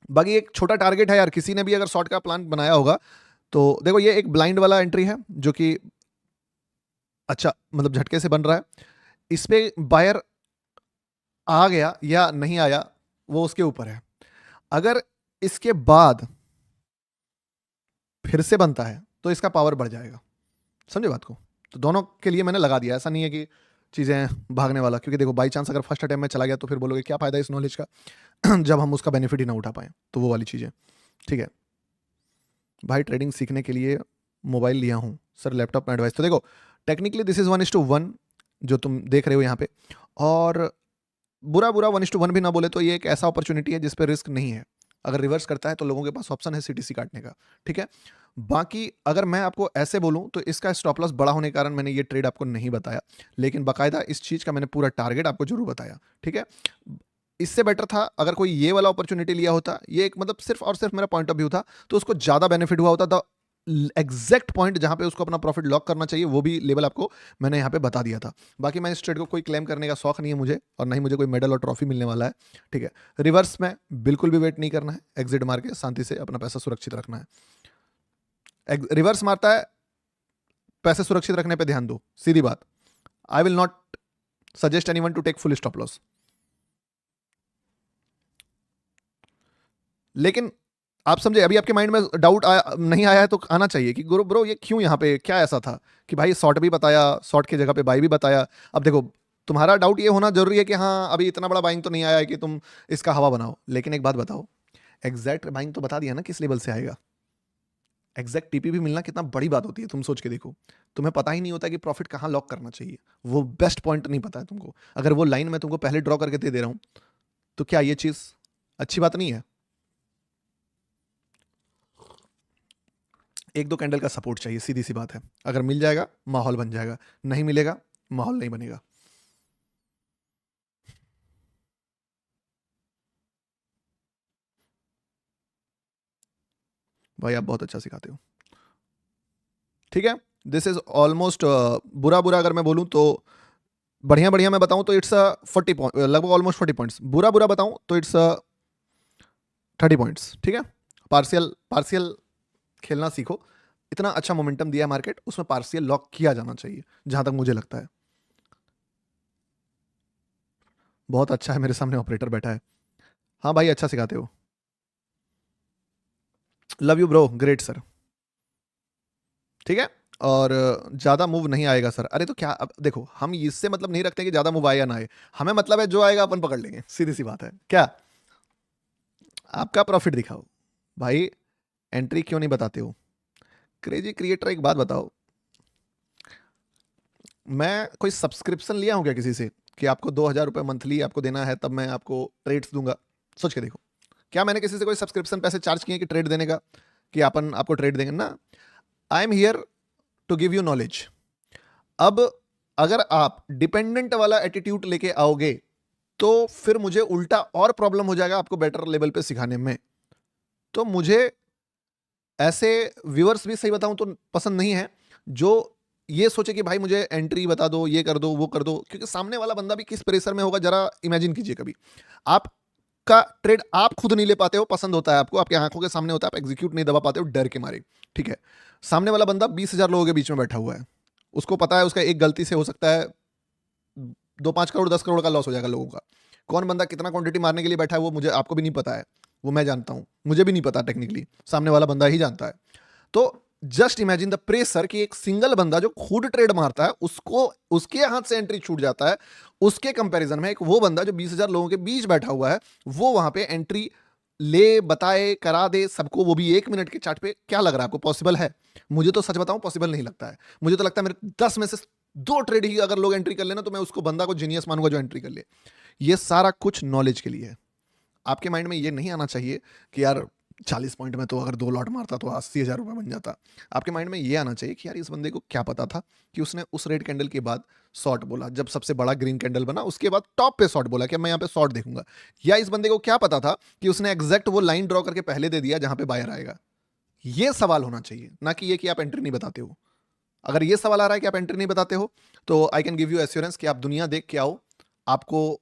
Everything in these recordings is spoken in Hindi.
बाकी एक छोटा टारगेट है यार, किसी ने भी अगर शॉर्ट का प्लान बनाया होगा तो देखो ये एक ब्लाइंड वाला एंट्री है जो कि अच्छा मतलब झटके से बन रहा है। इस पे बायर आ गया या नहीं आया वो उसके ऊपर है। अगर इसके बाद फिर से बनता है तो इसका पावर बढ़ जाएगा, समझे बात को। तो दोनों के लिए मैंने लगा दिया, ऐसा नहीं है कि चीज़ें भागने वाला, क्योंकि देखो बाई चांस अगर फर्स्ट अटेम्प्ट में चला गया तो फिर बोलोगे क्या फायदा इस नॉलेज का जब हम उसका बेनिफिट ही ना उठा पाए, तो वो वाली चीज़ें। ठीक है भाई, ट्रेडिंग सीखने के लिए मोबाइल लिया हूँ सर, लैपटॉप में एडवाइस। तो देखो टेक्निकली दिस इज 1:1 जो तुम देख रहे हो यहाँ पे, और बुरा बुरा 1:1 भी ना बोले तो ये एक ऐसा अपॉर्चुनिटी है जिसपे रिस्क नहीं है। अगर रिवर्स करता है तो लोगों के पास ऑप्शन है सीटीसी काटने का। ठीक है, बाकी अगर मैं आपको ऐसे बोलूं तो इसका स्टॉप लॉस बड़ा होने के कारण मैंने ये ट्रेड आपको नहीं बताया, लेकिन बाकायदा इस चीज का मैंने पूरा टारगेट आपको जरूर बताया। ठीक है, इससे बेटर था अगर कोई ये वाला अपॉर्चुनिटी लिया होता, ये एक मतलब सिर्फ और सिर्फ मेरा पॉइंट ऑफ व्यू था, तो उसको ज्यादा बेनिफिट हुआ होता। द एग्जैक्ट पॉइंट जहां पे उसको अपना प्रॉफिट लॉक करना चाहिए वो भी लेवल आपको मैंने यहाँ पे बता दिया था। बाकी मैं इस ट्रेड को कोई क्लेम करने का शौक नहीं है मुझे, और नहीं मुझे कोई मेडल और ट्रॉफी मिलने वाला है। ठीक है, रिवर्स में बिल्कुल भी वेट नहीं करना है, एग्जिट मार के शांति से अपना पैसा सुरक्षित रखना है। रिवर्स मारता है, पैसे सुरक्षित रखने पे ध्यान दो, सीधी बात। I will not suggest anyone to take full stop loss. लेकिन आप समझे, अभी आपके माइंड में डाउट नहीं आया है तो आना चाहिए कि गुरु ब्रो ये क्यों, यहाँ पे क्या ऐसा था कि भाई शॉर्ट भी बताया, शॉर्ट की जगह पे बाई भी बताया। अब देखो तुम्हारा डाउट ये होना जरूरी है कि हाँ अभी इतना बड़ा बाइंग तो नहीं आया है कि तुम इसका हवा बनाओ, लेकिन एक बात बताओ, एग्जैक्ट बाइंग तो बता दिया ना किस लेवल से आएगा। एग्जैक्ट टीपी भी मिलना कितना बड़ी बात होती है, तुम सोच के देखो। तुम्हें पता ही नहीं होता कि प्रॉफिट कहाँ लॉक करना चाहिए, वो बेस्ट पॉइंट नहीं पता है तुमको। अगर वो लाइन मैं तुमको पहले ड्रॉ करके दे रहा हूँ तो क्या ये चीज अच्छी बात नहीं है। एक दो कैंडल का सपोर्ट चाहिए, सीधी सी बात है। अगर मिल जाएगा माहौल बन जाएगा, नहीं मिलेगा माहौल नहीं बनेगा। भाई आप बहुत अच्छा सिखाते हो। ठीक है, दिस इज ऑलमोस्ट बुरा बुरा अगर मैं बोलूं तो, बढ़िया बढ़िया मैं बताऊं तो इट्स 40 पॉइंट, लगभग ऑलमोस्ट 40 पॉइंट्स। बुरा बुरा बताऊं तो इट्स 30 पॉइंट्स। ठीक है, पार्शियल पार्शियल खेलना सीखो। इतना अच्छा मोमेंटम दिया है मार्केट, उसमें पार्शियल लॉक किया जाना चाहिए जहां तक मुझे लगता है। बहुत अच्छा है, मेरे सामने ऑपरेटर बैठा है। हाँ भाई अच्छा सिखाते हो, love you bro, great sir. ठीक है, और ज्यादा मूव नहीं आएगा सर। अरे तो क्या, अब देखो हम इससे मतलब नहीं रखते कि ज्यादा मूव आए या ना आए, हमें मतलब है जो आएगा अपन पकड़ लेंगे, सीधी सी बात है। क्या आपका प्रॉफिट दिखाओ भाई, एंट्री क्यों नहीं बताते हो। क्रेजी क्रिएटर एक बात बताओ, मैं कोई सब्सक्रिप्शन लिया हूं क्या किसी से कि आपको 2,000 रुपये मंथली आपको देना है तब मैं आपको ट्रेड्स दूंगा। सोच के देखो, क्या मैंने किसी से कोई सब्सक्रिप्शन पैसे चार्ज किए कि ट्रेड देने का, कि अपन आपको ट्रेड देंगे ना। I am here to give you knowledge. अब अगर आप डिपेंडेंट वाला एटीट्यूड लेके आओगे तो फिर मुझे उल्टा और प्रॉब्लम हो जाएगा आपको बेटर लेवल पे सिखाने में। तो मुझे ऐसे व्यूअर्स भी सही बताऊं तो पसंद नहीं है जो ये सोचे कि भाई मुझे एंट्री बता दो, ये कर दो वो कर दो, क्योंकि सामने वाला बंदा भी किस प्रेशर में होगा जरा इमेजिन कीजिए। कभी आपका ट्रेड आप खुद नहीं ले पाते हो, पसंद होता है आपको, आपकी आंखों के सामने होता है, आप एग्जीक्यूट नहीं दबा पाते हो डर के मारे। ठीक है, सामने वाला बंदा 20,000 लोगों के बीच में बैठा हुआ है, उसको पता है उसका एक गलती से हो सकता है 2-5 करोड़ 10 करोड़ का लॉस हो जाएगा लोगों का। कौन बंदा कितना क्वांटिटी मारने के लिए बैठा है वो मुझे आपको भी नहीं पता है, वो मैं जानता हूं, मुझे भी नहीं पता टेक्निकली, सामने वाला बंदा ही जानता है। तो जस्ट इमेजिन द प्रेशर कि एक सिंगल बंदा जो खुद ट्रेड मारता है उसको उसके हाथ से एंट्री छूट जाता है, उसके कंपैरिजन में एक वो बंदा जो 20,000 लोगों के बीच बैठा हुआ है वो वहां पे एंट्री ले बताए करा दे सबको, वो भी 1 मिनट के चार्ट पे। क्या लग रहा है आपको पॉसिबल है? मुझे तो सच बताऊं पॉसिबल नहीं लगता है। मुझे तो लगता है मेरे 10 में से 2 ट्रेड ही अगर लोग एंट्री कर लेना तो मैं उसको बंदा को जीनियस मानूंगा जो एंट्री कर ले। ये सारा कुछ नॉलेज के लिए है। आपके माइंड में ये नहीं आना चाहिए कि यार 40 पॉइंट में तो अगर 2 लॉट मारता तो 80,000 रुपये बन जाता। आपके माइंड में ये आना चाहिए कि यार इस बंदे को क्या पता था कि उसने उस रेड कैंडल के बाद शॉर्ट बोला, जब सबसे बड़ा ग्रीन कैंडल बना उसके बाद टॉप पे शॉर्ट बोला कि मैं यहाँ पे शॉर्ट देखूंगा। या इस बंदे को क्या पता था कि उसने एग्जैक्ट वो लाइन ड्रॉ करके पहले दे दिया जहां पे बायर आएगा। ये सवाल होना चाहिए, ना कि ये कि आप एंट्री नहीं बताते हो। अगर ये सवाल आ रहा है कि आप एंट्री नहीं बताते हो तो I can give you assurance कि आप दुनिया देख के आओ, आपको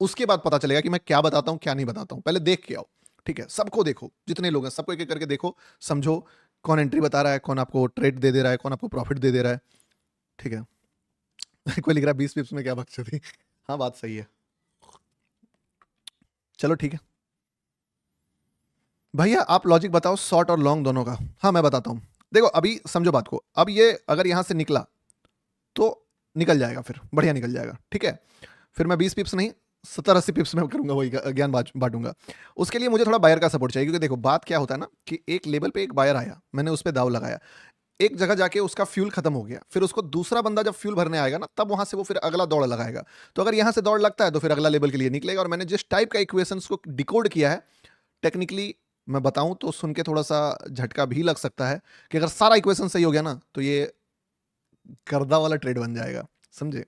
उसके बाद पता चलेगा कि मैं क्या बताता हूं क्या नहीं बताता हूं, पहले देख के आओ। ठीक है, सबको देखो, जितने लोग हैं सबको एक एक करके देखो, समझो कौन एंट्री बता रहा है, कौन आपको ट्रेड दे दे रहा है, कौन आपको प्रॉफिट दे दे रहा है। ठीक है। कोई लिख रहा है 20 पिप्स में क्या बकचोदी। हाँ बात सही है। चलो ठीक है भैया, आप लॉजिक बताओ शॉर्ट और लॉन्ग दोनों का। हाँ मैं बताता हूँ। देखो अभी समझो बात को, अब ये अगर यहाँ से निकला तो निकल जाएगा, फिर बढ़िया निकल जाएगा। ठीक है, फिर मैं 20 पिप्स नहीं 70-80 पिप्स में करूंगा, वही ज्ञान बांटूंगा। उसके लिए मुझे थोड़ा बायर का सपोर्ट चाहिए, क्योंकि देखो बात क्या होता है ना कि एक लेवल पे एक बायर आया, मैंने उस पर दाव लगाया, एक जगह जाके उसका फ्यूल खत्म हो गया, फिर उसको दूसरा बंदा जब फ्यूल भरने आएगा ना, तब वहां से वो फिर अगला दौड़ लगाएगा। तो अगर यहां से दौड़ लगता है तो फिर अगला लेवल के लिए निकलेगा। और मैंने जिस टाइप का इक्वेशंस को डिकोड किया है, टेक्निकली मैं बताऊं तो सुन के थोड़ा सा झटका भी लग सकता है कि अगर सारा इक्वेशन सही हो गया ना तो ये गर्दा वाला ट्रेड बन जाएगा, समझे,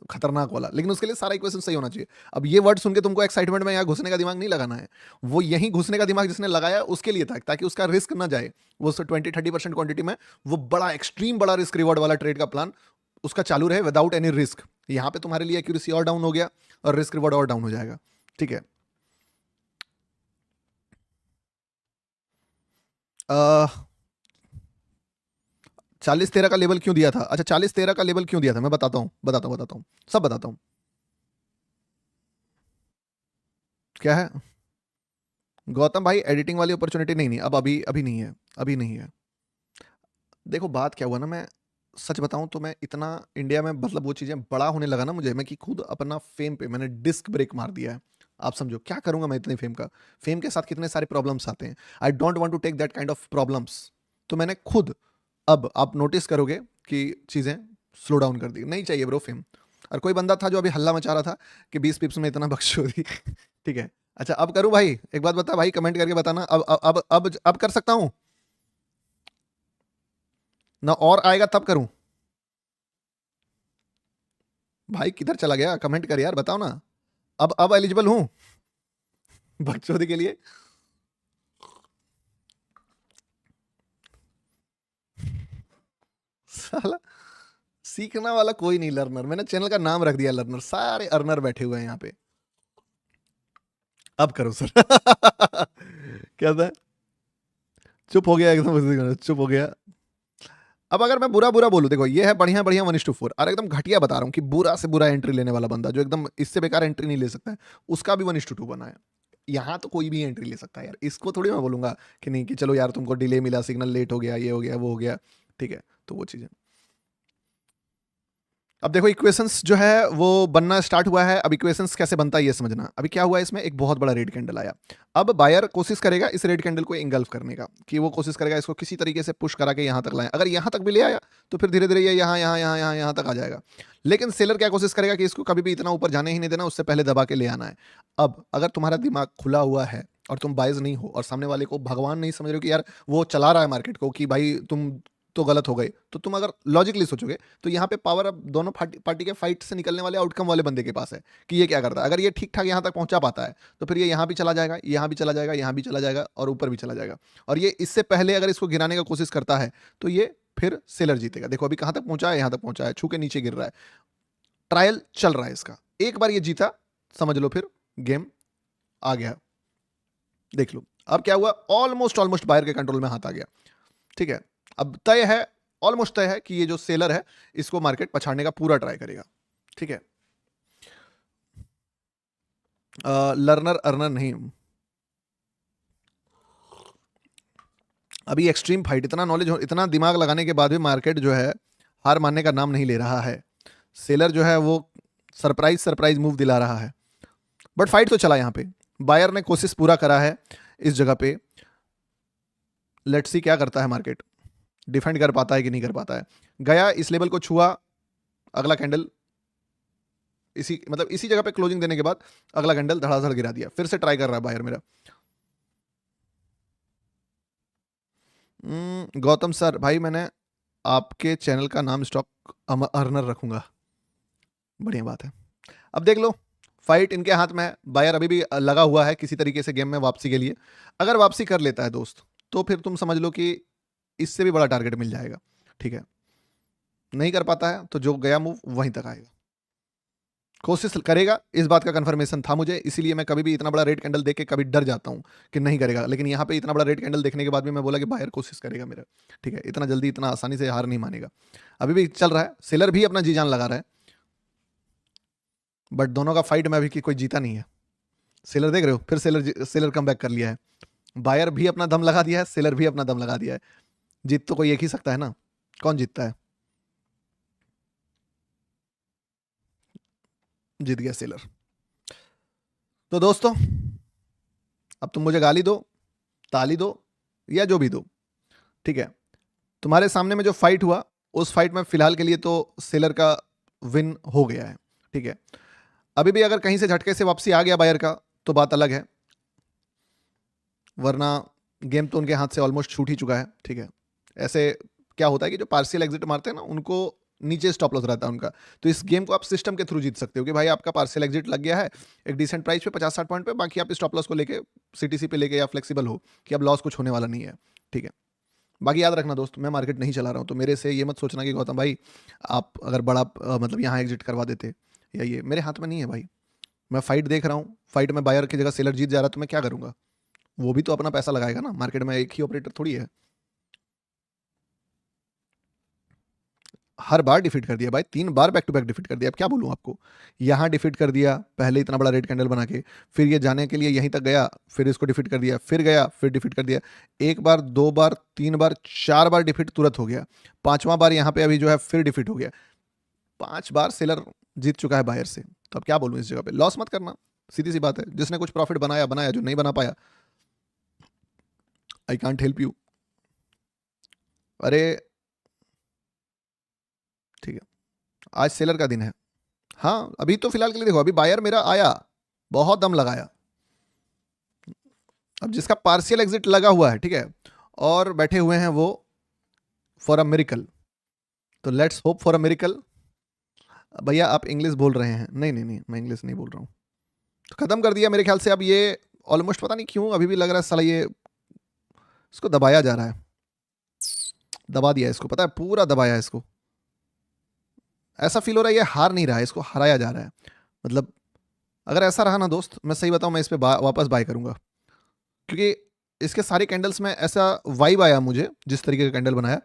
खतरनाक वाला। लेकिन उसके लिए सारा इक्वेशन सही होना चाहिए। अब ये वर्ड सुन के तुमको एक्साइटमेंट में यहाँ घुसने का दिमाग नहीं लगाना है, वो यहीं घुसने का दिमाग जिसने लगाया उसके लिए था, ताकि उसका रिस्क ना जाए। वो 20-30% क्वांटिटी में वो बड़ा एक्सट्रीम बड़ा रिस्क रिवॉर्ड वाला ट्रेड का प्लान उसका चालू रहे विदाउट एनी रिस्क। यहाँ पे तुम्हारे लिए एक्यूरेसी और डाउन हो गया और रिस्क रिवॉर्ड और डाउन हो जाएगा। ठीक है। 40-13 का लेवल क्यों दिया था? अच्छा 40-13 का लेवल क्यों दिया था, मैं बताता हूँ सब बताता हूँ। क्या है गौतम भाई, एडिटिंग वाली अपॉर्चुनिटी नहीं अब अभी अभी नहीं है, अभी नहीं है। देखो बात क्या हुआ ना, मैं सच बताऊं तो मैं इतना इंडिया में मतलब वो चीज़ें बड़ा होने लगा ना मुझे, मैं कि खुद अपना फेम पे मैंने डिस्क ब्रेक मार दिया है। आप समझो क्या करूंगा मैं इतने फेम का, फेम के साथ कितने सारे प्रॉब्लम्स आते हैं। I don't want to take that kind of problems. तो मैंने खुद, अब आप नोटिस करोगे कि चीज़ें स्लो डाउन कर दी। नहीं चाहिए ब्रो फेम। और कोई बंदा था जो अभी हल्ला मचा रहा था कि 20 पिप्स में इतना बख्शोदी। ठीक है। अच्छा अब करूं भाई, एक बात बता भाई, कमेंट करके बताना, अब कर सकता हूं ना, और आएगा तब करूं। भाई किधर चला गया, कमेंट कर यार, बताओ ना। अब एलिजिबल हूं बकचोदी के लिए। साला सीखना वाला कोई नहीं लर्नर, मैंने चैनल का नाम रख दिया लर्नर, सारे अर्नर बैठे हुए हैं यहाँ पे। अब करो सर। क्या था, चुप हो गया एकदम, चुप हो गया। अब अगर मैं बुरा बुरा बोलूं, देखो ये है बढ़िया बढ़िया 1:4, और एकदम घटिया बता रहा हूँ कि बुरा से बुरा एंट्री लेने वाला बंदा जो एकदम इससे बेकार एंट्री नहीं ले सकता है, उसका भी 1:2 बना है। यहाँ तो कोई भी एंट्री ले सकता है यार, इसको थोड़ी मैं बोलूंगा कि नहीं कि चलो यार तुमको डिले मिला, सिग्नल लेट हो गया, ये हो गया वो हो गया। ठीक है, तो वो चीज़ें। अब देखो इक्वेशंस जो है वो बनना स्टार्ट हुआ है। अब इक्वेशंस कैसे बनता है ये समझना। अभी क्या हुआ है, इसमें एक बहुत बड़ा रेड कैंडल आया। अब बायर कोशिश करेगा इस रेड कैंडल को इंगल्फ करने का, कि वो कोशिश करेगा इसको किसी तरीके से पुश करा के यहाँ तक लाए। अगर यहाँ तक भी ले आया तो फिर धीरे धीरे ये यहाँ तक आ जाएगा। लेकिन सेलर क्या कोशिश करेगा कि इसको कभी भी इतना ऊपर जाने ही नहीं देना, उससे पहले दबा के ले आना है। अब अगर तुम्हारा दिमाग खुला हुआ है और तुम बाइज नहीं हो और सामने वाले को भगवान नहीं समझ रहे हो कि यार वो चला रहा है मार्केट को, कि भाई तुम तो गलत हो गए, तो तुम अगर लॉजिकली सोचोगे तो यहाँ पे पावर अब दोनों पार्टी के फाइट से निकलने वाले आउटकम वाले बंदे के पास है कि ये क्या करता है। अगर ये ठीक ठाक यहाँ तक पहुंचा पाता है तो फिर ये यहाँ भी चला जाएगा, यहाँ भी चला जाएगा, यहाँ भी चला जाएगा और ऊपर भी चला जाएगा। और ये इससे पहले अगर इसको गिराने का कोशिश करता है तो ये फिर सेलर जीतेगा। देखो अभी कहाँ तक पहुंचा है, यहाँ तक पहुंचा है, छू के नीचे गिर रहा है। ट्रायल चल रहा है इसका, एक बार ये जीता समझ लो फिर गेम आ गया। देख लो अब क्या हुआ, ऑलमोस्ट ऑलमोस्ट बायर के कंट्रोल में हाथ आ गया। ठीक है, अब तय है, ऑलमोस्ट तय है कि ये जो सेलर है इसको मार्केट पछाड़ने का पूरा ट्राई करेगा। ठीक है, लर्नर अर्नर नहीं, अभी एक्सट्रीम फाइट, इतना नॉलेज इतना दिमाग लगाने के बाद भी मार्केट जो है हार मानने का नाम नहीं ले रहा है। सेलर जो है वो सरप्राइज सरप्राइज मूव दिला रहा है। बट फाइट तो चला यहाँ पे, बायर ने कोशिश पूरा करा है इस जगह पे। लेट्स सी क्या करता है मार्केट, डिफेंड कर पाता है कि नहीं कर पाता है। गया इस लेवल को छुआ, अगला कैंडल इसी मतलब इसी जगह पे क्लोजिंग देने के बाद अगला कैंडल धड़ाधड़ गिरा दिया। फिर से ट्राई कर रहा है बायर मेरा। गौतम सर भाई मैंने आपके चैनल का नाम स्टॉक अर्नर रखूंगा, बढ़िया बात है। अब देख लो फाइट इनके हाथ में है, बायर अभी भी लगा हुआ है किसी तरीके से गेम में वापसी के लिए। अगर वापसी कर लेता है दोस्त तो फिर तुम समझ लो कि इससे भी बड़ा टारगेट मिल जाएगा। ठीक है, नहीं कर पाता है तो जो गया मूव वहीं तक आएगा। कोशिश करेगा, इस बात का कंफर्मेशन था मुझे, इसीलिए मैं कभी भी इतना बड़ा रेड कैंडल देख के कभी डर जाता हूँ कि नहीं करेगा। लेकिन यहाँ पे इतना बड़ा रेड कैंडल देखने के बाद भी मैं बोला कि बायर कोशिश करेगा मेरा, ठीक है, इतना जल्दी इतना आसानी से हार नहीं मानेगा। अभी भी चल रहा है, सेलर भी अपना जी जान लगा रहा है, बट दोनों का फाइट में अभी की कोई जीता नहीं है। सेलर देख रहे हो, फिर सेलर कम बैक कर लिया है, बायर भी अपना दम लगा दिया है, सेलर भी अपना दम लगा दिया है। जीत तो कोई एक ही सकता है ना, कौन जीतता है? जीत गया सेलर। तो दोस्तों, अब तुम मुझे गाली दो, ताली दो, या जो भी दो, ठीक है, तुम्हारे सामने में जो फाइट हुआ, उस फाइट में फिलहाल के लिए तो सेलर का विन हो गया है, ठीक है। अभी भी अगर कहीं से झटके से वापसी आ गया बायर का तो बात अलग है, वरना गेम तो उनके हाथ से ऑलमोस्ट छूट ही चुका है, ठीक है। ऐसे क्या होता है कि जो पार्शियल एग्जिट मारते हैं ना, उनको नीचे स्टॉप लॉस रहता है उनका। तो इस गेम को आप सिस्टम के थ्रू जीत सकते हो कि भाई आपका पार्शियल एग्जिट लग गया है एक डिसेंट प्राइस पे 50-60 पॉइंट पे, बाकी आप स्टॉप लॉस को लेके सीटीसी पे लेके या फ्लेक्सिबल हो कि अब लॉस कुछ होने वाला नहीं है, ठीक है। बाकी याद रखना दोस्त, मैं मार्केट नहीं चला रहा हूँ, तो मेरे से ये मत सोचना कि गौतम भाई आप अगर बड़ा मतलब यहाँ एग्जिट करवा देते या ये, मेरे हाथ में नहीं है भाई। मैं फाइट देख रहा हूँ, फाइट में बायर की जगह सेलर जीत जा रहा है, तो मैं क्या करूँगा? वो भी तो अपना पैसा लगाएगा ना, मार्केट में एक ही ऑपरेटर थोड़ी है। हर बार डिफीट कर दिया भाई, 3 बार बैक टू बैक डिफीट कर दिया, अब क्या बोलूं आपको। यहां डिफीट कर दिया पहले इतना बड़ा रेड कैंडल बना के, फिर ये जाने के लिए यहीं तक गया, फिर इसको डिफीट कर दिया, फिर गया, फिर डिफीट कर दिया। एक बार, 2 बार, 3 बार, 4 बार डिफीट तुरंत हो गया। 5वां बार यहाँ पे अभी जो है फिर डिफीट हो गया। 5 बार सेलर जीत चुका है बायर से, तो अब क्या बोलूं इस जगह पे। लॉस मत करना, सीधी सी बात है। जिसने कुछ प्रॉफिट बनाया बनाया, जो नहीं बना पाया, आई कांट हेल्प यू। अरे ठीक है, आज सेलर का दिन है। हाँ, अभी तो फिलहाल के लिए देखो, अभी बायर मेरा आया, बहुत दम लगाया। अब जिसका पार्शियल एग्जिट लगा हुआ है, ठीक है, और बैठे हुए हैं वो फॉर अ मिरेकल, तो let's hope for a miracle. भैया आप इंग्लिश बोल रहे हैं? नहीं नहीं नहीं, मैं इंग्लिश नहीं बोल रहा हूँ। तो खत्म कर दिया मेरे ख्याल से। अब ये ऑलमोस्ट पता नहीं क्यों अभी भी लग रहा है साला ये इसको दबाया जा रहा है। दबा दिया इसको, पता है, पूरा दबाया है इसको। ऐसा फील हो रहा है ये हार नहीं रहा है, इसको हराया जा रहा है। मतलब अगर ऐसा रहा ना दोस्त, मैं सही बताऊं, मैं इस पे वापस बाय करूंगा, क्योंकि इसके सारे कैंडल्स में ऐसा वाइब आया मुझे, जिस तरीके का कैंडल बनाया,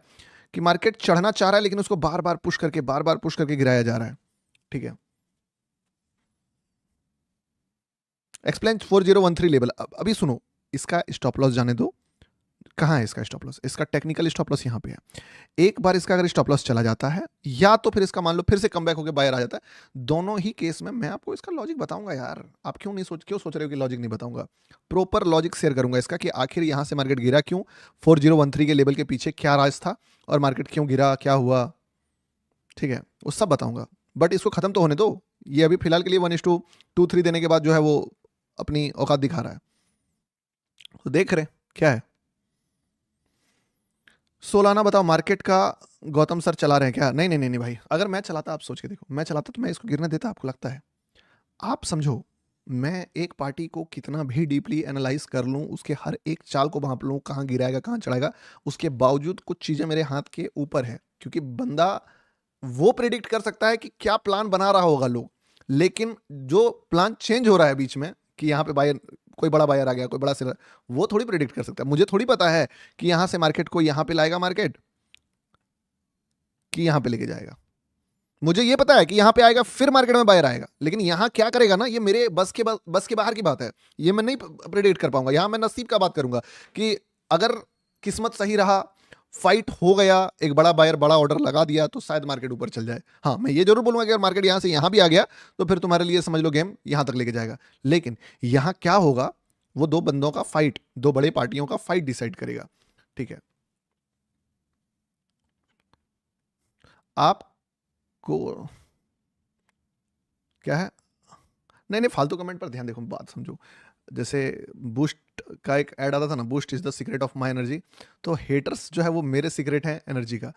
कि मार्केट चढ़ना चाह रहा है लेकिन उसको बार बार पुश करके गिराया जा रहा है, ठीक है। एक्सप्लेन 4013 लेवल, अभी सुनो, इसका स्टॉप लॉस जाने दो। कहाँ है इसका स्टॉप लॉस? इसका टेक्निकल स्टॉप लॉस यहाँ पे है। एक बार इसका अगर स्टॉप लॉस चला जाता है, या तो फिर इसका मान लो फिर से कम बैक होकर बायर आ जाता है, दोनों ही केस में मैं आपको इसका लॉजिक बताऊंगा यार। आप क्यों सोच रहे हो कि लॉजिक नहीं बताऊंगा? प्रॉपर लॉजिक शेयर करूंगा इसका कि आखिर यहां से मार्केट गिरा क्यों, 4013 के लेवल के पीछे क्या राज था, और मार्केट क्यों गिरा, क्या हुआ, ठीक है, वो सब बताऊंगा। बट इसको खत्म तो होने दो। ये अभी फिलहाल के लिए 1:23 देने के बाद जो है वो अपनी औकात दिखा रहा है, तो देख रहे क्या है। सोलाना बताओ मार्केट का गौतम सर चला रहे हैं क्या? नहीं नहीं नहीं नहीं भाई, अगर मैं चलाता, आप सोच के देखो, मैं चलाता तो मैं इसको गिरने देता? आपको लगता है? आप समझो, मैं एक पार्टी को कितना भी डीपली एनालाइज कर लूं, उसके हर एक चाल को भांप लूं, कहाँ गिराएगा कहाँ चढ़ाएगा, उसके बावजूद कुछ चीजें मेरे हाथ के ऊपर है, क्योंकि बंदा वो प्रेडिक्ट कर सकता है कि क्या प्लान बना रहा होगा लोग, लेकिन जो प्लान चेंज हो रहा है बीच में, कि यहाँ पे बायर, कोई बड़ा बायर आ गया, कोई बड़ा सेलर, वो थोड़ी प्रेडिक्ट कर सकता है। मुझे थोड़ी पता है कि यहां से मार्केट को यहां पे लाएगा मार्केट, कि यहां पे लेके जाएगा। मुझे ये पता है कि यहां पे आएगा फिर मार्केट में बायर आएगा, लेकिन यहां क्या करेगा ना, ये मेरे बस के बाहर की बात है। ये मैं नहीं प्रेडिक्ट कर पाऊंगा। यहां मैं नसीब का बात करूंगा कि अगर किस्मत सही रहा, फाइट हो गया, एक बड़ा बायर बड़ा ऑर्डर लगा दिया, तो शायद मार्केट ऊपर चल जाए। हाँ, मैं ये जरूर बोलूंगा कि अगर मार्केट यहां से यहां भी आ गया तो फिर तुम्हारे लिए समझ लो गेम यहां तक लेके जाएगा। लेकिन यहां क्या होगा, वो दो बंदों का फाइट, दो बड़े पार्टियों का फाइट डिसाइड करेगा, ठीक है। आपको क्या है, नहीं नहीं, फालतू कमेंट पर ध्यान देखो, बात समझो। जैसे बूस्ट का एक ऐड आता था ना, boost is the secret of my energy, तो हेटर्स जो है वो मेरे सीक्रेट है एनर्जी का।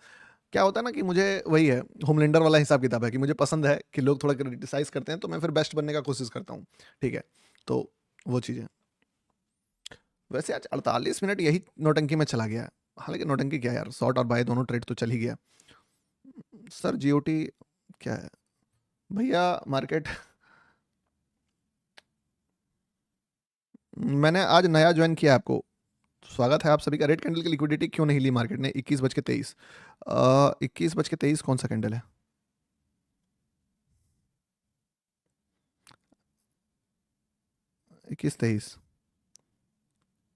क्या होता है ना कि मुझे वही है, होमलैंडर वाला हिसाब किताब है, कि मुझे पसंद है कि लोग थोड़ा क्रिटिसाइज करते हैं, तो मैं फिर बेस्ट बनने का कोशिश करता हूँ, ठीक है। तो वो चीज़ें, वैसे आज 48 मिनट यही नौटंकी में चला गया। हालांकि नौटंकी क्या यार, शॉर्ट और बाय दोनों ट्रेड तो चल ही गया। सर जीओटी क्या है भैया? मार्केट मैंने आज नया ज्वाइन किया आपको, स्वागत है आप सभी का। रेड कैंडल की लिक्विडिटी क्यों नहीं ली मार्केट ने? 21:23 21:23 कौन सा कैंडल है? 21:23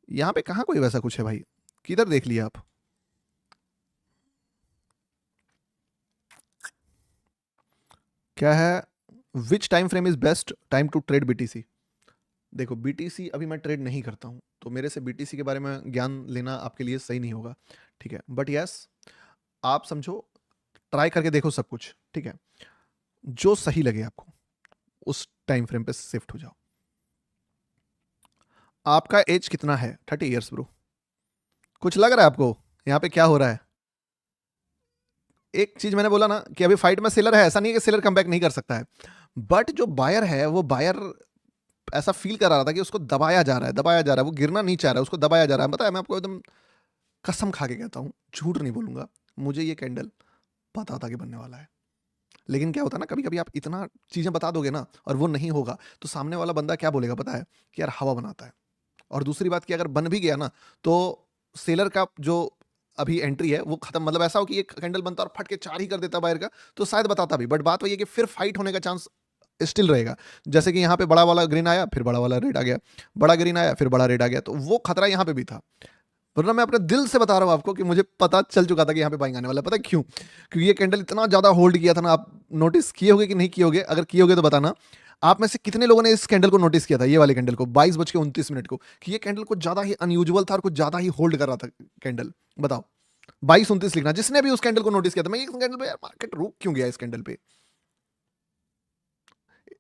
यहाँ पे कहाँ कोई वैसा कुछ है भाई? किधर देख लिया आप? क्या है? Which time frame is best time to trade BTC? देखो बीटीसी अभी मैं ट्रेड नहीं करता हूँ, तो मेरे से बीटीसी के बारे में ज्ञान लेना आपके लिए सही नहीं होगा, ठीक है। बट यस, आप समझो, ट्राई करके देखो सब कुछ, ठीक है। जो सही लगे आपको उस टाइम फ्रेम पे शिफ्ट हो जाओ। आपका एज कितना है? 30 ईयर्स ब्रो। कुछ लग रहा है आपको यहाँ पे क्या हो रहा है? एक चीज मैंने बोला ना कि अभी फाइट में सेलर है, ऐसा नहीं है कि सेलर कम बैक नहीं कर सकता है, बट जो बायर है वो बायर ऐसा फील कर रहा था कि उसको दबाया जा रहा है, दबाया जा रहा है, वो गिरना नहीं चाह रहा है, उसको दबाया जा रहा है। पता है, मैं आपको एकदम कसम खा के कहता हूँ, झूठ नहीं बोलूंगा, मुझे ये कैंडल पता था कि बनने वाला है। लेकिन क्या होता है ना, कभी कभी आप इतना चीजें बता दोगे ना और वो नहीं होगा, तो सामने वाला बंदा क्या बोलेगा पता है? कि यार हवा बनाता है। और दूसरी बात कि अगर बन भी गया ना, तो सेलर का जो अभी एंट्री है वो खत्म, मतलब ऐसा हो कि एक कैंडल बनता और फट के 4 ही कर देता बायर का, तो शायद बताता भी। बट बात वही है कि फिर फाइट होने का चांस स्टिल रहेगा। जैसे कि यहाँ पे बड़ा वाला ग्रीन आया, फिर बड़ा वाला रेड आ गया, बड़ा ग्रीन आया, फिर बड़ा रेड आ गया, तो वो खतरा यहाँ पे भी था। वरना मैं अपने दिल से बता रहा हूँ आपको कि मुझे पता चल चुका था कि यहाँ पे बाइंग आने वाला है। पता है क्यों? क्योंकि ये कैंडल इतना ज्यादा होल्ड किया था ना, आप नोटिस किए होगे कि नहीं किए होगे? अगर किए होगे तो बताना, आप में से कितने लोगों ने इस कैंडल को नोटिस किया था, ये वाले कैंडल को 22:29 को, कि ये कैंडल कुछ ज्यादा ही अनयूजुअल था और कुछ ज्यादा ही होल्ड कर रहा था कैंडल? बताओ, 22:29 लिखना जिसने भी उस कैंडल को नोटिस किया था। मैं इस कैंडल पे यार मार्केट रुक क्यों गया इस कैंडल पे?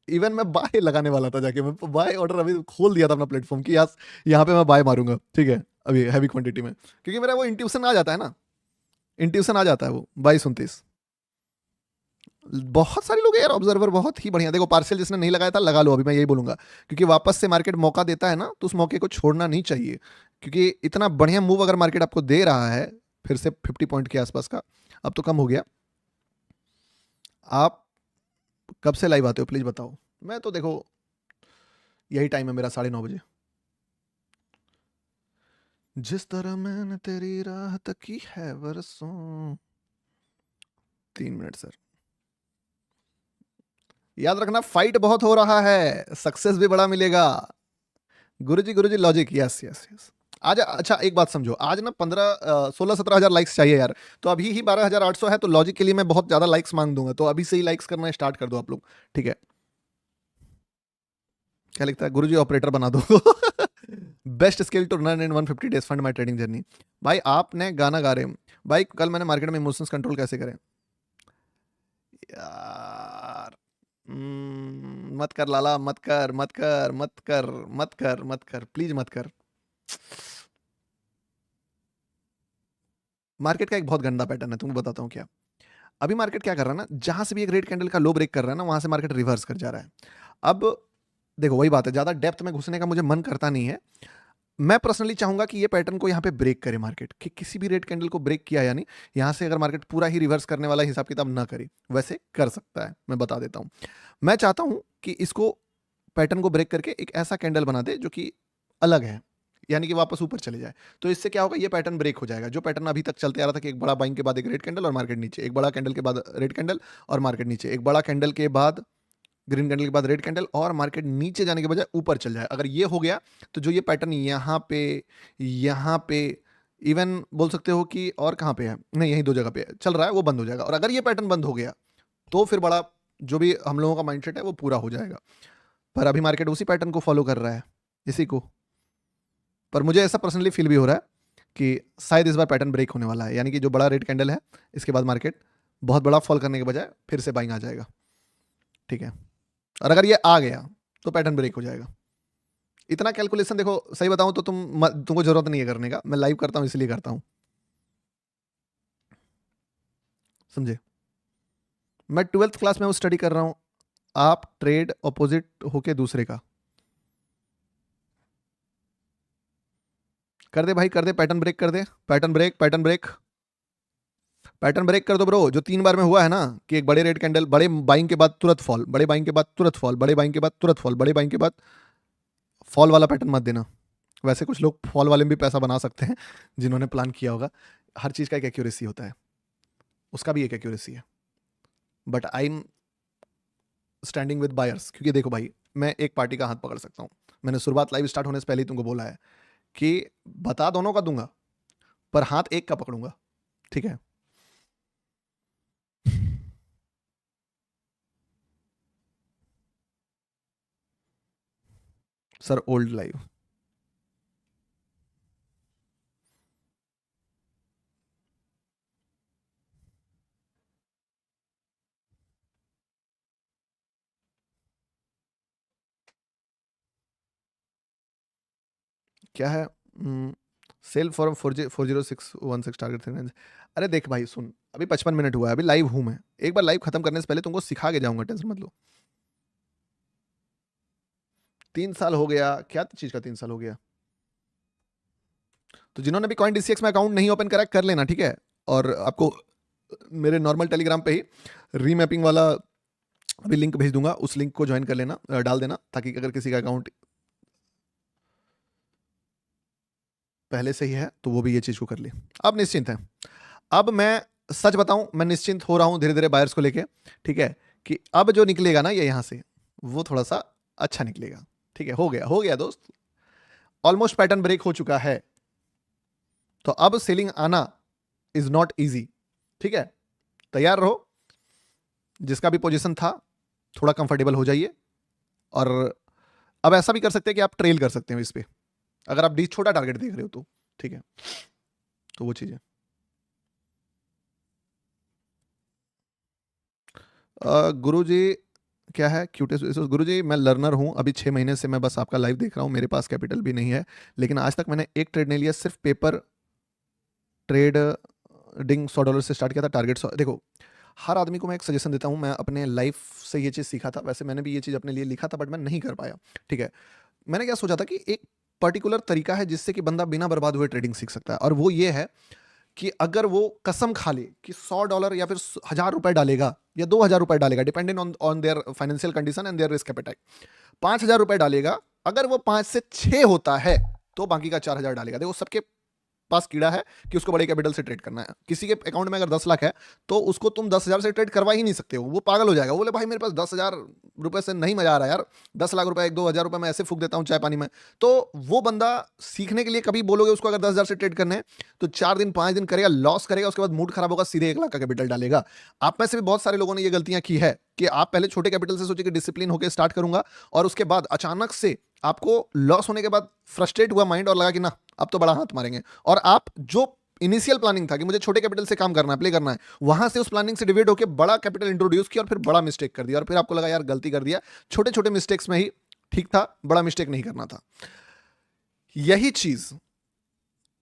इवन मैं बाय लगाने वाला था, जाके मैं बाय ऑर्डर अभी खोल दिया था अपना प्लेटफॉर्म की, यार यहाँ पे मैं बाय मारूंगा, ठीक है, अभी हैवी क्वांटिटी में, क्योंकि मेरा वो इंट्यूशन आ जाता है ना, इंट्यूशन आ जाता है वो 22:29। बहुत सारे लोग हैं यार ऑब्जर्वर, बहुत ही बढ़िया। देखो पार्शियल जिसने नहीं लगाया था लगा लो, अभी मैं यही बोलूंगा, क्योंकि वापस से मार्केट मौका देता है ना, तो उस मौके को छोड़ना नहीं चाहिए, क्योंकि इतना बढ़िया मूव अगर मार्केट आपको दे रहा है, फिर से 50 पॉइंट के आसपास का, अब तो कम हो गया। आप कब से लाइव आते हो प्लीज बताओ? मैं तो देखो यही टाइम है मेरा, 9:30 बजे। जिस तरह मैंने तेरी राह तकी है बरसों। 3 मिनट सर। याद रखना फाइट बहुत हो रहा है, सक्सेस भी बड़ा मिलेगा। गुरुजी लॉजिक, यस यस यस। आज अच्छा एक बात समझो, आज ना 16-17 हजार लाइक्स चाहिए यार, तो अभी ही 12,800 है, तो लॉजिक के लिए मैं बहुत ज्यादा लाइक्स मांग दूंगा, तो अभी से ही लाइक्स करना स्टार्ट कर दो आप लोग, ठीक है। क्या लिखता है? गुरुजी ऑपरेटर बना दो। Best skill to run in 150 days fund my trading journey. भाई आपने गाना गा रहे हैं भाई, कल मैंने मार्केट में इमोशंस कंट्रोल कैसे करें यार? मत कर लाला, मत कर मत कर मत कर मत कर मत कर, प्लीज मत कर। मार्केट का एक बहुत गंदा पैटर्न है, तुमको बताता हूँ क्या। अभी मार्केट क्या कर रहा है ना, जहां से भी एक रेड कैंडल का लो ब्रेक कर रहा है ना, वहां से मार्केट रिवर्स कर जा रहा है। अब देखो वही बात है, ज्यादा डेप्थ में घुसने का मुझे मन करता नहीं है। मैं पर्सनली चाहूंगा कि ये पैटर्न को यहाँ पे ब्रेक करे मार्केट, कि किसी भी रेड कैंडल को ब्रेक किया, यानी यहाँ से अगर मार्केट पूरा ही रिवर्स करने वाला हिसाब किताब ना करे, वैसे कर सकता है, मैं बता देता हूँ। मैं चाहता हूँ कि इसको पैटर्न को ब्रेक करके एक ऐसा कैंडल बना दे जो कि अलग है, यानी कि वापस ऊपर चले जाए। तो इससे क्या होगा, ये पैटर्न ब्रेक हो जाएगा, जो पैटर्न अभी तक चलते आ रहा था कि एक बड़ा बाइंग के बाद एक रेड कैंडल और मार्केट नीचे, एक बड़ा कैंडल के बाद रेड कैंडल और मार्केट नीचे, एक बड़ा कैंडल के बाद ग्रीन कैंडल के बाद रेड कैंडल और मार्केट नीचे जाने के बजाय ऊपर चल जाए। अगर ये हो गया तो जो ये पैटर्न यहाँ पे इवन बोल सकते हो कि और कहाँ पे है, नहीं यही 2 जगह पे चल रहा है, वो बंद हो जाएगा। और अगर ये पैटर्न बंद हो गया तो फिर बड़ा जो भी हम लोगों का माइंडसेट है वो पूरा हो जाएगा। पर अभी मार्केट उसी पैटर्न को फॉलो कर रहा है, इसी को। पर मुझे ऐसा पर्सनली फील भी हो रहा है कि शायद इस बार पैटर्न ब्रेक होने वाला है, यानी कि जो बड़ा रेड कैंडल है इसके बाद मार्केट बहुत बड़ा फॉल करने के बजाय फिर से बाइंग आ जाएगा, ठीक है। और अगर ये आ गया तो पैटर्न ब्रेक हो जाएगा। इतना कैलकुलेशन देखो, सही बताऊं तो तुमको जरूरत नहीं है करने का, मैं लाइव करता हूं इसलिए करता हूं, समझे। मैं 12th क्लास में वो स्टडी कर रहा हूं, आप ट्रेड ऑपोजिट होके दूसरे का कर दे भाई, कर दे, पैटर्न ब्रेक कर दे, pattern break, pattern break, pattern break कर दो ब्रो। जो 3 बार में हुआ है ना कि एक बड़े रेड कैंडल, बड़े बाइंग के बाद तुरंत फॉल, बड़े बाइंग के बाद तुरंत फॉल, बड़े बाइंग के बाद तुरंत फॉल, बड़े बाइंग के बाद फॉल वाला पैटर्न मत देना। वैसे कुछ लोग फॉल वाले में भी पैसा बना सकते हैं जिन्होंने प्लान किया होगा। हर चीज़ का एक एक्यूरेसी होता है, उसका भी एक एक्यूरेसी है। But I am standing with buyers, क्योंकि देखो भाई, मैं एक पार्टी का हाथ पकड़ सकता हूँ। मैंने शुरुआत लाइव स्टार्ट होने से पहले ही तुमको बोला है कि बता दोनों का दूंगा, पर हाथ एक का पकड़ूंगा, ठीक है? सर ओल्ड लाइव, क्या है? Sell for 40616 target 3। अरे देख भाई सुन, अभी 55 मिनट हुआ है, अभी लाइव हूं मैं। एक बार लाइव खत्म करने से पहले तुमको सिखा के जाऊंगा, टेंशन मत लो। 3 साल हो गया, क्या चीज का 3 साल हो गया? तो जिन्होंने भी कॉइन DCX में अकाउंट नहीं ओपन करा कर लेना, ठीक है? और आपको मेरे नॉर्मल टेलीग्राम पे ही रीमैपिंग वाला अभी लिंक भेज दूंगा, उस लिंक को ज्वाइन कर लेना, डाल देना, ताकि अगर किसी का अकाउंट पहले से ही है तो वो भी ये चीज को कर ले। अब निश्चिंत है। अब मैं सच बताऊं, मैं निश्चिंत हो रहा हूं धीरे धीरे बायर्स को लेके, ठीक है? कि अब जो निकलेगा ना ये यहां से, वो थोड़ा सा अच्छा निकलेगा, ठीक है? हो गया दोस्त, ऑलमोस्ट पैटर्न ब्रेक हो चुका है। तो अब सेलिंग आना इज नॉट इजी, ठीक है? तैयार रहो, जिसका भी पोजीशन था थोड़ा कंफर्टेबल हो जाइए। और अब ऐसा भी कर सकते हैं कि आप ट्रेल कर सकते हो इस पे, अगर आप डी छोटा टारगेट देख रहे हो तो, ठीक है? तो वो चीज है। गुरुजी क्या है क्यूटेस्ट गुरुजी, मैं लर्नर हूं, अभी 6 महीने से मैं बस आपका लाइव देख रहा हूं, मेरे पास कैपिटल भी नहीं है, लेकिन आज तक मैंने एक ट्रेड नहीं लिया, सिर्फ पेपर ट्रेड डिंग $100 से स्टार्ट किया था, टारगेट 100। देखो, हर आदमी को मैं एक सजेशन देता हूं, मैं अपने लाइफ से ये चीज़ सीखा था, वैसे मैंने भी ये चीज़ अपने लिए लिखा था, बट मैं नहीं कर पाया, ठीक है? मैंने क्या सोचा था कि एक पर्टिकुलर तरीका है जिससे कि बंदा बिना बर्बाद हुए ट्रेडिंग सीख सकता है, और वो ये है कि अगर वो कसम खा ले कि $100 या फिर 1,000 रुपए डालेगा या 2,000 रुपए डालेगा, depending on their financial condition and their risk appetite, 5,000 रुपए डालेगा, अगर वो 5 से 6 होता है तो बाकी का 4,000 डालेगा। देखो, सबके पास कीड़ा है कि उसको बड़े कैपिटल से ट्रेड करना है। किसी के अकाउंट में अगर 10 लाख है तो उसको तुम 10,000 से ट्रेड करवा ही नहीं सकते हो, वो पागल हो जाएगा। वो बोले भाई मेरे पास 10,000 रुपए से नहीं मजा आ रहा यार, 10 लाख रुपए 1-2 हज़ार रुपए मैं ऐसे फूक देता हूँ चाय पानी में। तो वो बंदा सीखने के लिए कभी बोलोगे उसको अगर 10,000 से ट्रेड करने हैं तो 4 दिन 5 दिन करेगा, लॉस करेगा, उसके बाद मूड खराब होगा, सीधे 1 लाख का कैपिटल डालेगा। आप में से भी बहुत सारे लोगों ने ये गलतियां की है कि आप पहले छोटे कैपिटल से सोचे कि डिसिप्लिन होकर स्टार्ट करूंगा, और उसके बाद अचानक से आपको लॉस होने के बाद फ्रस्ट्रेट हुआ माइंड और लगा कि ना अब तो बड़ा हाथ मारेंगे, और आप जो इनिशियल प्लानिंग था कि मुझे छोटे कैपिटल से काम करना है, प्ले करना है, वहां से उस प्लानिंग से डिवाइड होकर बड़ा कैपिटल इंट्रोड्यूस किया और फिर बड़ा मिस्टेक कर दिया, और फिर आपको लगा यार गलती कर दिया, छोटे छोटे मिस्टेक्स में ही ठीक था, बड़ा मिस्टेक नहीं करना था। यही चीज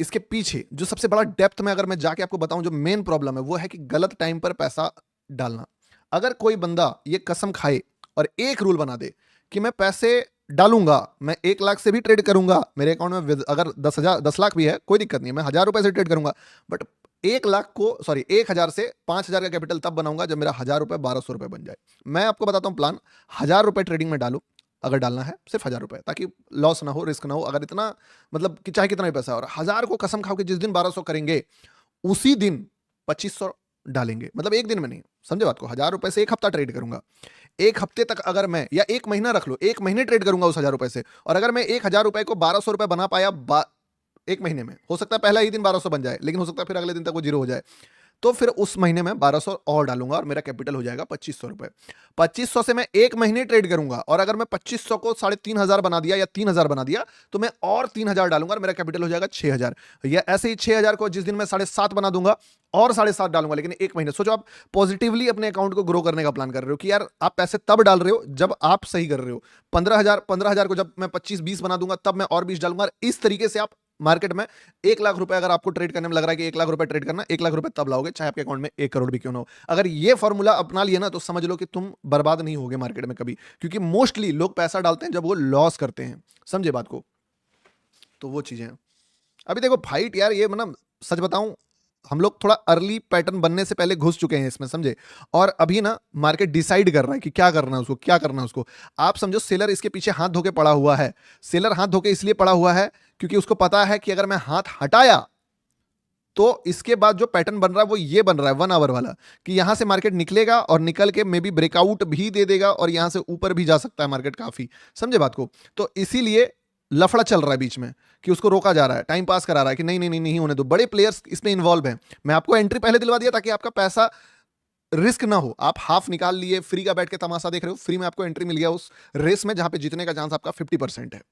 इसके पीछे जो सबसे बड़ा डेप्थ में अगर मैं जाके आपको बताऊं, जो मेन प्रॉब्लम है वो है कि गलत टाइम पर पैसा डालना। अगर कोई बंदा ये कसम खाए और एक रूल बना दे कि मैं पैसे डालूंगा, मैं 1 लाख से भी ट्रेड करूंगा, मेरे अकाउंट में अगर 10 लाख भी है कोई दिक्कत नहीं है, मैं 1,000 रुपए से ट्रेड करूंगा, बट 1,000 से 5,000 का कैपिटल तब बनाऊंगा जब मेरा 1,000 रुपए 1,200 रुपए बन जाए। मैं आपको बताता हूं प्लान, 1,000 रुपए ट्रेडिंग में डालो, अगर डालना है सिर्फ 1,000 रुपए, ताकि लॉस ना हो, रिस्क ना हो। अगर इतना मतलब कि चाहे कितना भी पैसा, और 1,000 को कसम खाओ कि जिस दिन 1,200 करेंगे उसी दिन 2,500 डालेंगे, मतलब एक दिन में नहीं, समझे बात को? 1,000 रुपए से 1 हफ्ता ट्रेड करूंगा, 1 हफ्ते तक अगर मैं, या 1 महीना रख लो, 1 महीने ट्रेड करूंगा उस 1,000 रुपए से, और अगर मैं 1,000 रुपए को 1,200 रुपए बना पाया 1 महीने में, हो सकता है पहला ही दिन 1,200 बन जाए, लेकिन हो सकता है फिर अगले दिन तक वो जीरो हो जाए, तो फिर उस महीने में 1,200 और डालूंगा और मेरा कैपिटल हो जाएगा 2,500 रुपए। 2,500 से मैं 1 महीने ट्रेड करूंगा, और अगर मैं 2,500 को 3,500 बना दिया या 3,000 बना दिया तो मैं और 3,000 डालूंगा और मेरा कैपिटल हो जाएगा 6,000। या ऐसे ही 6,000 को जिस दिन मैं 7.5 बना दूंगा और 7.5 डालूंगा, लेकिन 1 महीने। सोचो आप पॉजिटिवली अपने अकाउंट को ग्रो करने का प्लान कर रहे हो कि यार आप पैसे तब डाल रहे हो जब आप सही कर रहे हो। 15,000 को जब मैं 25-20 बना दूंगा तब मैं और 20 डालूंगा। इस तरीके से आप मार्केट में 1 लाख रुपए अगर आपको ट्रेड करने में लग रहा है कि 1 लाख रुपए ट्रेड करना, 1 लाख रुपए तब लाओगे चाहे आपके अकाउंट में 1 करोड़ भी क्यों ना हो। अगर ये फॉर्मूला अपना लिया ना तो समझ लो कि तुम बर्बाद नहीं होगे मार्केट में कभी, क्योंकि मोस्टली लोग पैसा डालते हैं जब वो लॉस करते हैं, समझे बात को? तो वो चीजें हैं। अभी देखो फाइट यार, ये मतलब सच बताऊं, हम लोग थोड़ा अर्ली पैटर्न बनने से पहले घुस चुके हैं इसमें, समझे। और अभी ना मार्केट डिसाइड कर रहा है कि क्या करना है उसको, क्या करना है उसको। आप समझो सेलर इसके पीछे हाथ धोके पड़ा हुआ है। सेलर हाथ धोके इसलिए पड़ा हुआ है क्योंकि उसको पता है कि अगर मैं हाथ हटाया तो इसके बाद जो पैटर्न बन रहा है वो ये बन रहा है 1 आवर वाला, कि यहां से मार्केट निकलेगा और निकल के मे बी ब्रेकआउट भी दे देगा और यहां से ऊपर भी जा सकता है मार्केट काफी, समझे बात को। तो इसीलिए लफड़ा चल रहा है बीच में कि उसको रोका जा रहा है, टाइम पास करा रहा है कि नहीं नहीं नहीं नहीं होने दो। बड़े प्लेयर्स इसमें इन्वॉल्व हैं। मैं आपको एंट्री पहले दिलवा दिया ताकि आपका पैसा रिस्क ना हो। आप हाफ निकाल लिए, फ्री का बैठ के तमाशा देख रहे हो, फ्री में आपको एंट्री मिल गया उस रेस में जहां पे जीतने का चांस आपका 50% है।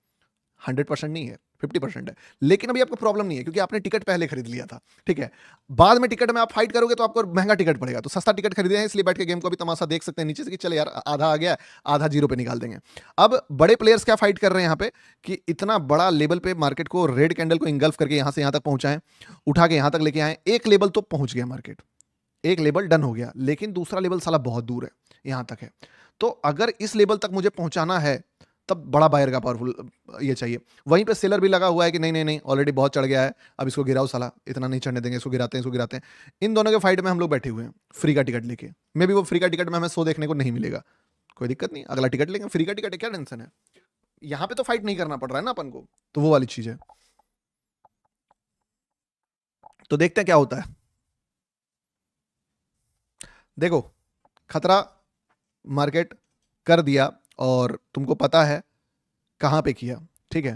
100% नहीं है, 50% है। लेकिन अभी आपको प्रॉब्लम नहीं है क्योंकि आपने टिकट पहले खरीद लिया था, ठीक है। बाद में टिकट में आप फाइट करोगे तो आपको महंगा टिकट पड़ेगा, तो सस्ता टिकट खरीदे हैं इसलिए बैठ के गेम को अभी तमाशा देख सकते हैं नीचे से कि चल यार आधा आ गया, आधा जीरो पे निकाल देंगे। अब बड़े प्लेयर्स क्या फाइट कर रहे हैं यहाँ पे कि इतना बड़ा लेवल पे मार्केट को, रेड कैंडल को इंगल्फ करके यहां से यहां तक पहुंचाएं, उठा के यहां तक लेके आए। एक लेवल तो पहुंच गया मार्केट, एक लेवल डन हो गया, लेकिन दूसरा लेवल साला बहुत दूर है, यहां तक है। तो अगर इस लेवल तक मुझे पहुंचाना है तब बड़ा बायर का पावरफुल ये चाहिए। वहीं पे सेलर भी लगा हुआ है कि नहीं नहीं नहीं ऑलरेडी बहुत चढ़ गया है, अब इसको गिराओ साला, इतना नहीं चढ़ने देंगे, इसको गिराते हैं, इसको गिराते हैं। इन दोनों के फाइट में हम लोग बैठे हुए हैं फ्री का टिकट लेके। मे भी वो फ्री का टिकट में हमें 100 देखने को नहीं मिलेगा, कोई दिक्कत नहीं, अगला टिकट लेंगे, फ्री का टिकट है, क्या टेंशन है। यहाँ पे तो फाइट नहीं करना पड़ रहा है ना अपन को, तो वो वाली चीज है। तो देखते हैं क्या होता है। देखो, खतरा मार्केट कर दिया और तुमको पता है कहां पे किया, ठीक है।